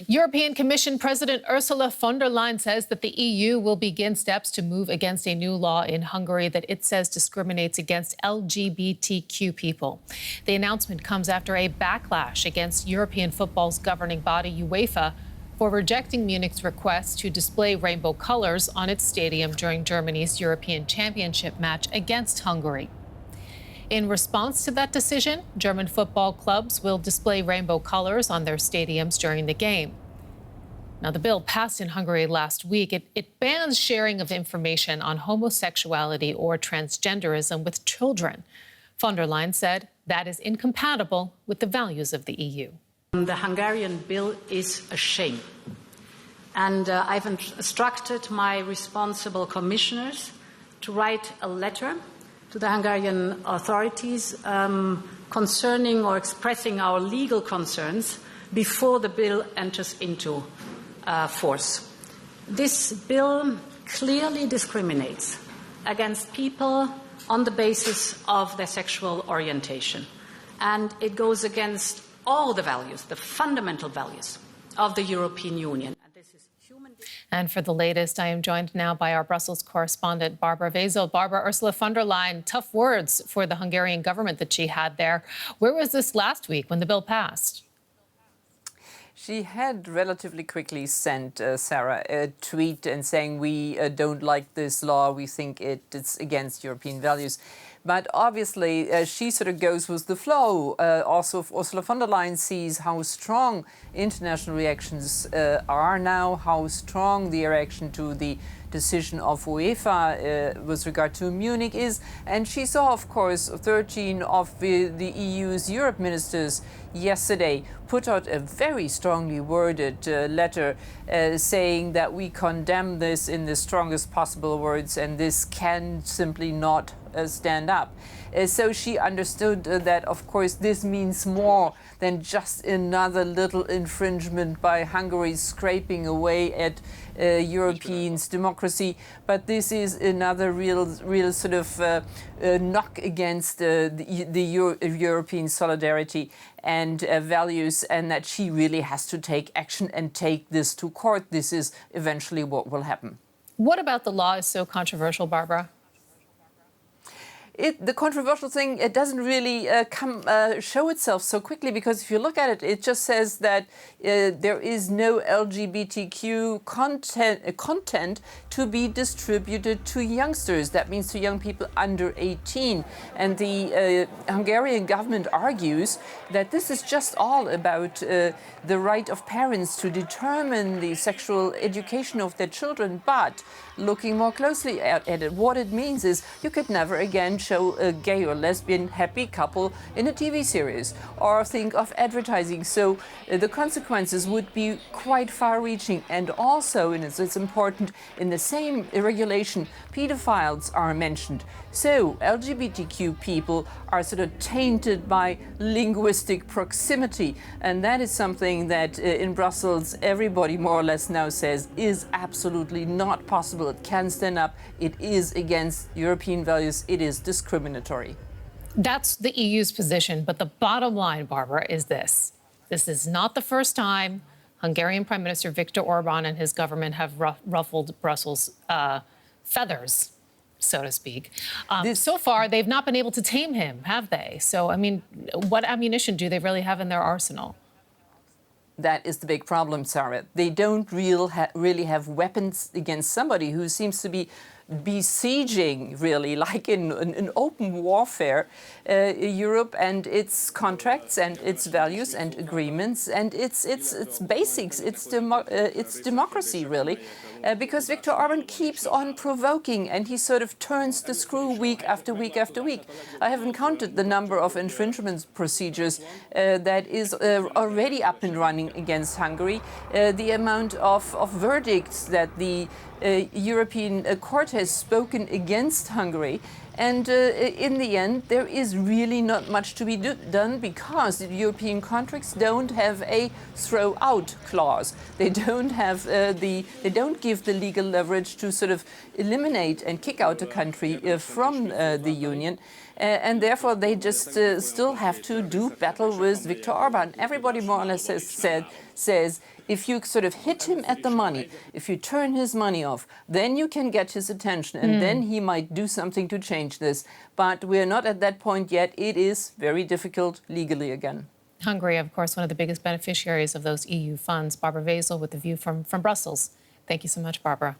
European Commission President Ursula von der Leyen says that the EU will begin steps to move against a new law in Hungary that it says discriminates against LGBTQ people. The announcement comes after a backlash against European football's governing body, UEFA, for rejecting Munich's request to display rainbow colors on its stadium during Germany's European Championship match against Hungary. In response to that decision, German football clubs will display rainbow colors on their stadiums during the game. Now, the bill passed in Hungary last week. It bans sharing of information on homosexuality or transgenderism with children. Von der Leyen said that is incompatible with the values of the EU. The Hungarian bill is a shame. And I've instructed my responsible commissioners to write a letter to the Hungarian authorities concerning or expressing our legal concerns before the bill enters into force. This bill clearly discriminates against people on the basis of their sexual orientation. And it goes against all the values, the fundamental values of the European Union. And for the latest, I am joined now by our Brussels correspondent, Barbara Vazel. Barbara, Ursula von der Leyen, tough words for the Hungarian government that she had there. Where was this last week when the bill passed? She had relatively quickly sent, Sarah, a tweet and saying, we don't like this law, we think it's against European values. But obviously, she sort of goes with the flow. Also, Ursula von der Leyen sees how strong international reactions are now, how strong the reaction to the decision of UEFA with regard to Munich is. And she saw, of course, 13 of the EU's Europe ministers yesterday put out a very strongly worded letter saying that we condemn this in the strongest possible words and this can simply not stand up. So she understood that, of course, this means more than just another little infringement by Hungary scraping away at Europeans' democracy, but this is another real sort of knock against the European solidarity and values, and that she really has to take action and take this to court. This is eventually what will happen. What about the law is so controversial, Barbara? The controversial thing, it doesn't really show itself so quickly, because if you look at it, it just says that there is no LGBTQ content to be distributed to youngsters. That means to young people under 18. And the Hungarian government argues that this is just all about the right of parents to determine the sexual education of their children. But looking more closely at it, what it means is you could never again show a gay or lesbian happy couple in a TV series or think of advertising. So the consequences would be quite far-reaching. And also, and it's important, in the same regulation, pedophiles are mentioned. So LGBTQ people are sort of tainted by linguistic proximity. And that is something that in Brussels, everybody more or less now says is absolutely not possible. It can stand up. It is against European values. It is discriminatory. That's the EU's position. But the bottom line, Barbara, is this. This is not the first time Hungarian Prime Minister Viktor Orban and his government have ruffled Brussels' feathers, so to speak. So far, they've not been able to tame him, have they? So, I mean, what ammunition do they really have in their arsenal? That is the big problem, Sarah. They don't really have weapons against somebody who seems to be besieging, really, like in open warfare, Europe and its contracts and its values and agreements and its basics, its democracy, really. Because Viktor Orban keeps on provoking and he sort of turns the screw week after week after week. I haven't counted the number of infringement procedures that is already up and running against Hungary, the amount of verdicts that the European Court has spoken against Hungary. And in the end, there is really not much to be done because the European contracts don't have a throw-out clause. They don't have they don't give the legal leverage to sort of eliminate and kick out a country from the Union. and therefore they just still have to do battle with Viktor Orban. Everybody more or less says if you sort of hit him at the money, if you turn his money off, then you can get his attention and then he might do something to change this. But we're not at that point yet. It is very difficult legally again. Hungary, of course, one of the biggest beneficiaries of those EU funds. Barbara Vasil with The View from Brussels. Thank you so much, Barbara.